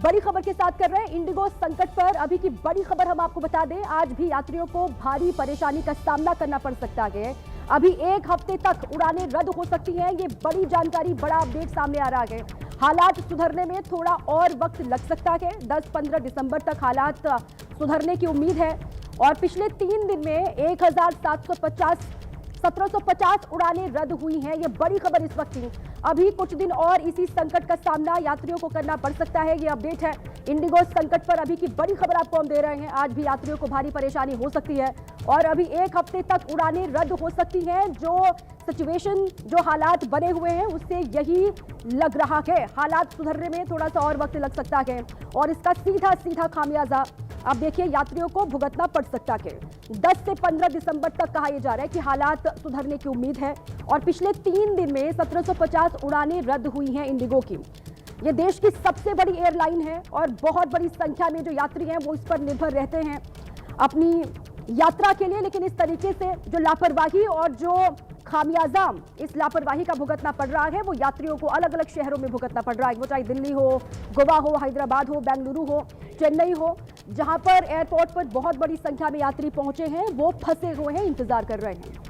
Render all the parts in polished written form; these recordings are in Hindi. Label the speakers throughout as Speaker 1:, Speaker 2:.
Speaker 1: बड़ी खबर के साथ कर रहे हैं इंडिगो संकट पर। अभी की बड़ी खबर हम आपको बता दें, आज भी यात्रियों को भारी परेशानी का सामना करना पड़ सकता है। अभी एक हफ्ते तक उड़ानें रद्द हो सकती हैं। ये बड़ी जानकारी, बड़ा अपडेट सामने आ रहा है। हालात सुधरने में थोड़ा और वक्त लग सकता है। 10-15 दिसंबर तक हालात सुधरने की उम्मीद है। और पिछले 3 दिन में 1750 उड़ानें रद्द हुई हैं। ये बड़ी खबर इस वक्त थी। अभी कुछ दिन और इसी संकट का सामना यात्रियों को करना पड़ सकता है। ये अपडेट है इंडिगो संकट पर। अभी की बड़ी खबर आपको हम दे रहे हैं। आज भी यात्रियों को भारी परेशानी हो सकती है और अभी एक हफ्ते तक उड़ानें रद्द हो सकती हैं। जो सिचुएशन, जो हालात बने हुए हैं, उससे यही लग रहा है। हालात सुधरने में थोड़ा सा और वक्त लग सकता है और इसका सीधा सीधा खामियाजा अब देखिए यात्रियों को भुगतना पड़ सकता है। 10 से 15 दिसंबर तक कहा यह जा रहा है कि हालात सुधरने की उम्मीद है। और पिछले 3 दिन में 1750 उड़ानें रद्द हुई हैं इंडिगो की। ये देश की सबसे बड़ी एयरलाइन है और बहुत बड़ी संख्या में जो यात्री हैं वो इस पर निर्भर रहते हैं अपनी यात्रा के लिए। लेकिन इस तरीके से जो लापरवाही और जो खामियाजा इस लापरवाही का भुगतना पड़ रहा है, वो यात्रियों को अलग अलग शहरों में भुगतना पड़ रहा है। वो चाहे दिल्ली हो, गोवा हो, हैदराबाद हो, बेंगलुरु हो, चेन्नई हो, जहां पर एयरपोर्ट पर बहुत बड़ी संख्या में यात्री पहुंचे हैं, वो फंसे हुए हैं, इंतजार कर रहे हैं।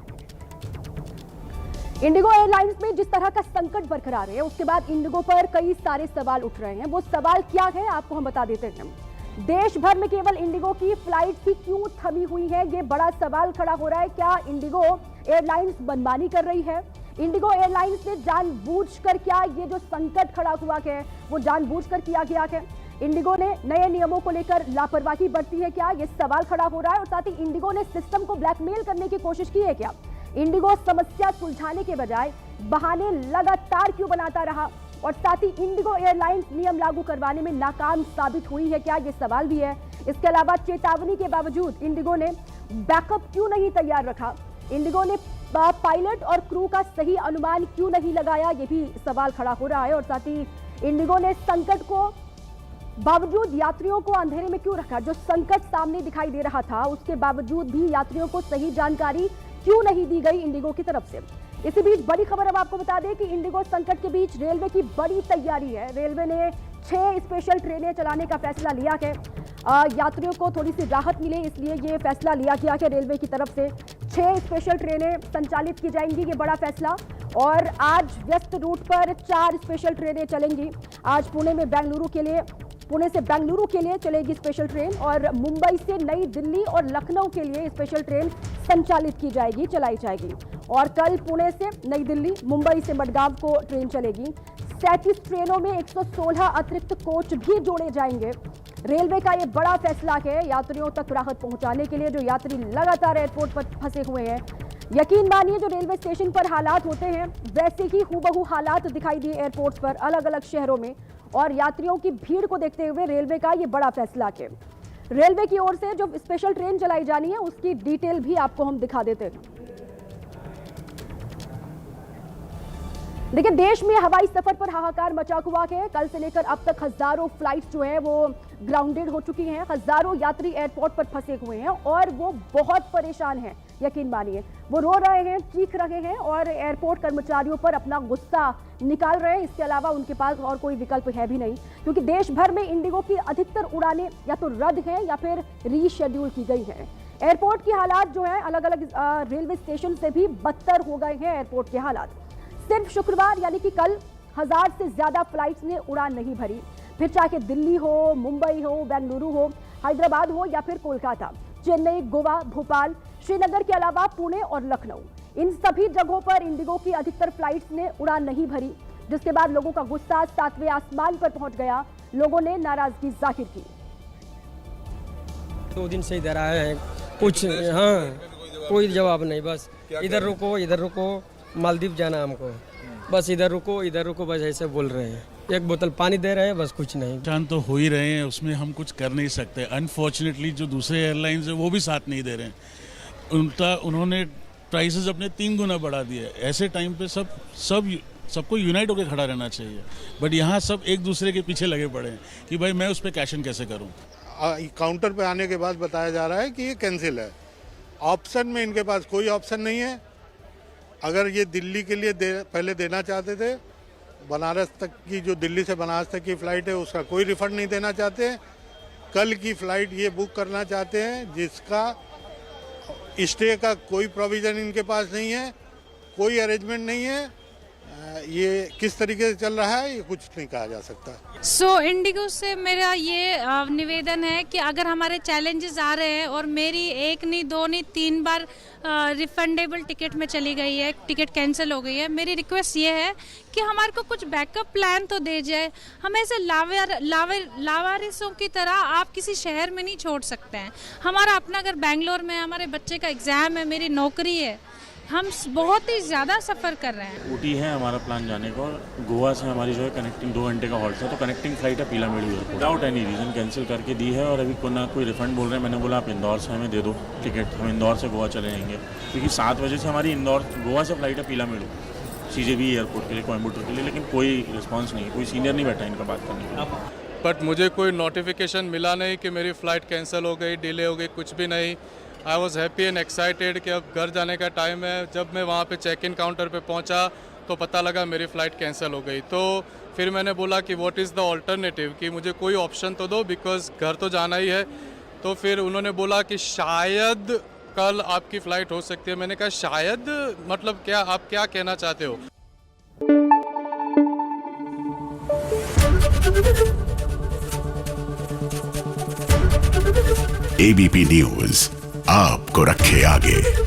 Speaker 1: इंडिगो एयरलाइंस में जिस तरह का संकट बरकरार है, उसके बाद इंडिगो पर कई सारे सवाल उठ रहे हैं। वो सवाल क्या है आपको हम बता देते हैं। देश भर में केवल इंडिगो की फ्लाइट ही क्यों थमी हुई है, ये बड़ा सवाल खड़ा हो रहा है। क्या इंडिगो एयरलाइंस मनमानी कर रही है? इंडिगो एयरलाइंस ने जानबूझकर, क्या ये जो संकट खड़ा हुआ है वो जानबूझकर किया गया है? इंडिगो ने नए नियमों को लेकर लापरवाही बरती है क्या, ये सवाल खड़ा हो रहा है। और साथ ही इंडिगो ने सिस्टम को ब्लैकमेल करने की कोशिश की है क्या? इंडिगो समस्या सुलझाने के बजाय बहाने लगातार क्यों बनाता रहा? और साथ ही इंडिगो एयरलाइंस नियम लागू करवाने में नाकाम साबित हुई है क्या, ये सवाल भी है। इसके अलावा चेतावनी के बावजूद इंडिगो ने बैकअप क्यों नहीं तैयार रखा? इंडिगो ने पायलट और क्रू का सही अनुमान क्यों नहीं लगाया, ये भी सवाल खड़ा हो रहा है। और साथ ही इंडिगो ने संकट को बावजूद यात्रियों को अंधेरे में क्यों रखा? जो संकट सामने दिखाई दे रहा था, उसके बावजूद भी यात्रियों को सही जानकारी क्यों नहीं दी गई इंडिगो की तरफ से? इसी बीच बड़ी खबर अब आपको बता दें कि इंडिगो संकट के बीच रेलवे की बड़ी तैयारी है। रेलवे ने 6 स्पेशल ट्रेनें चलाने का फैसला लिया है। यात्रियों को थोड़ी सी राहत मिले, इसलिए ये फैसला लिया गया है रेलवे की तरफ से। 6 स्पेशल ट्रेनें संचालित की जाएंगी, ये बड़ा फैसला। और आज व्यस्त रूट पर 4 स्पेशल ट्रेनें चलेंगी। आज पुणे से बेंगलुरु के लिए चलेगी स्पेशल ट्रेन और मुंबई से नई दिल्ली और लखनऊ के लिए स्पेशल ट्रेन संचालित की जाएगी, चलाई जाएगी। और कल पुणे से नई दिल्ली, मुंबई से मडगांव को ट्रेन चलेगी। 37 ट्रेनों में 116 अतिरिक्त कोच भी जोड़े जाएंगे। रेलवे का ये बड़ा फैसला है यात्रियों तक राहत पहुंचाने के लिए, जो यात्री लगातार एयरपोर्ट पर फंसे हुए हैं। यकीन मानिए, जो रेलवे स्टेशन पर हालात होते हैं वैसे ही हूबहू हालात दिखाई दिए एयरपोर्ट्स पर अलग अलग शहरों में। और यात्रियों की भीड़ को देखते हुए रेलवे का ये बड़ा फैसला है। रेलवे की ओर से जो स्पेशल ट्रेन चलाई जानी है उसकी डिटेल भी आपको हम दिखा देते हैं। देखिए, देश में हवाई सफर पर हाहाकार मचा हुआ है। कल से लेकर अब तक हजारों फ्लाइट्स जो है वो ग्राउंडेड हो चुकी हैं। हजारों यात्री एयरपोर्ट पर फंसे हुए हैं और वो बहुत परेशान हैं। यकीन मानिए, वो रो रहे हैं, चीख रहे हैं और एयरपोर्ट कर्मचारियों पर अपना गुस्सा निकाल रहे हैं। इसके अलावा उनके पास और कोई विकल्प है भी नहीं, क्योंकि देश भर में इंडिगो की अधिकतर उड़ानें या तो रद्द हैं या फिर रीशेड्यूल की गई हैं। एयरपोर्ट की हालात जो है अलग अलग रेलवे स्टेशन से भी बदतर हो गए हैं। एयरपोर्ट के हालात सिर्फ शुक्रवार यानी कि कल 1000 से ज्यादा फ्लाइट्स ने उड़ान नहीं भरी। फिर चाहे दिल्ली हो, मुंबई हो, बेंगलुरु हो, हैदराबाद हो या फिर कोलकाता, चेन्नई, गोवा, भोपाल, श्रीनगर के अलावा पुणे और लखनऊ, इन सभी जगहों पर इंडिगो की अधिकतर फ्लाइट्स ने उड़ान नहीं भरी, जिसके बाद लोगों का गुस्सा 7वें आसमान पर पहुंच गया। लोगों ने नाराजगी जाहिर की।
Speaker 2: 2 दिन से इधर आए हैं, कुछ कोई जवाब नहीं। बस इधर रुको, मालदीव जाना हमको, बस इधर रुको, बस ऐसे बोल रहे हैं। एक बोतल पानी दे रहे हैं, बस कुछ नहीं।
Speaker 3: परेशान तो हो ही रहे हैं, उसमें हम कुछ कर नहीं सकते। अनफॉर्चुनेटली जो दूसरे एयरलाइंस है वो भी साथ नहीं दे रहे हैं। उन्होंने प्राइसेस अपने 3 गुना बढ़ा दिए। ऐसे टाइम पे सबको यूनाइट होकर खड़ा रहना चाहिए, बट यहाँ सब एक दूसरे के पीछे लगे पड़े हैं कि भाई मैं उस पर कैश इन कैसे करूँ।
Speaker 4: काउंटर पे आने के बाद बताया जा रहा है कि ये कैंसिल है। ऑप्शन में इनके पास कोई ऑप्शन नहीं है। अगर ये दिल्ली के लिए पहले देना चाहते थे बनारस तक की जो दिल्ली से बनारस तक की फ़्लाइट है उसका कोई रिफंड नहीं देना चाहते। कल की फ़्लाइट ये बुक करना चाहते हैं जिसका स्टे का कोई प्रोविज़न इनके पास नहीं है, कोई अरेंजमेंट नहीं है। ये किस तरीके से चल रहा है ये कुछ नहीं कहा जा सकता।
Speaker 5: सो इंडिगो से मेरा ये निवेदन है कि अगर हमारे चैलेंजेस आ रहे हैं और मेरी एक नहीं दो नहीं 3 बार रिफंडेबल टिकट में चली गई है, टिकट कैंसिल हो गई है, मेरी रिक्वेस्ट ये है कि हमारे को कुछ बैकअप प्लान तो दे जाए। हम ऐसे लावारिसों की तरह आप किसी शहर में नहीं छोड़ सकते हैं। हमारा अपना घर बेंगलोर में है, हमारे बच्चे का एग्ज़ाम है, मेरी नौकरी है, हम बहुत ही ज़्यादा सफ़र कर रहे हैं।
Speaker 6: ऊटी है हमारा प्लान जाने का और गोवा से हमारी जो है कनेक्टिंग 2 घंटे का हॉल्ट है, तो कनेक्टिंग फ्लाइट है Peelamedu airport, without any reason cancel करके दी है। और अभी कोई रिफंड बोल रहे हैं, मैंने बोला आप इंदौर से हमें दे दो टिकट, हम इंदौर से गोवा चले जाएंगे, क्योंकि 7 बजे से हमारी गोवा से फ्लाइट है पीलामेड़ी CJB एयरपोर्ट के लिए, कोयम्बटूर के लिए, लेकिन कोई रिस्पॉन्स नहीं है, कोई सीनियर नहीं बैठा इनका बात करने के लिए।
Speaker 7: बट मुझे कोई नोटिफिकेशन मिला नहीं कि मेरी फ़्लाइट कैंसिल हो गई, डिले हो गई, कुछ भी नहीं। I was happy and excited कि अब घर जाने का टाइम है। जब मैं वहाँ पे चेक इन काउंटर पे पहुँचा तो पता लगा मेरी फ़्लाइट कैंसिल हो गई। तो फिर मैंने बोला कि व्हाट इज़ द ऑल्टरनेटिव, कि मुझे कोई ऑप्शन तो दो, बिकॉज़ घर तो जाना ही है। तो फिर उन्होंने बोला कि शायद कल आपकी फ़्लाइट हो सकती है। मैंने कहा शायद, मतलब क्या, आप क्या कहना चाहते हो?
Speaker 8: ABP न्यूज़ आपको रखे आगे।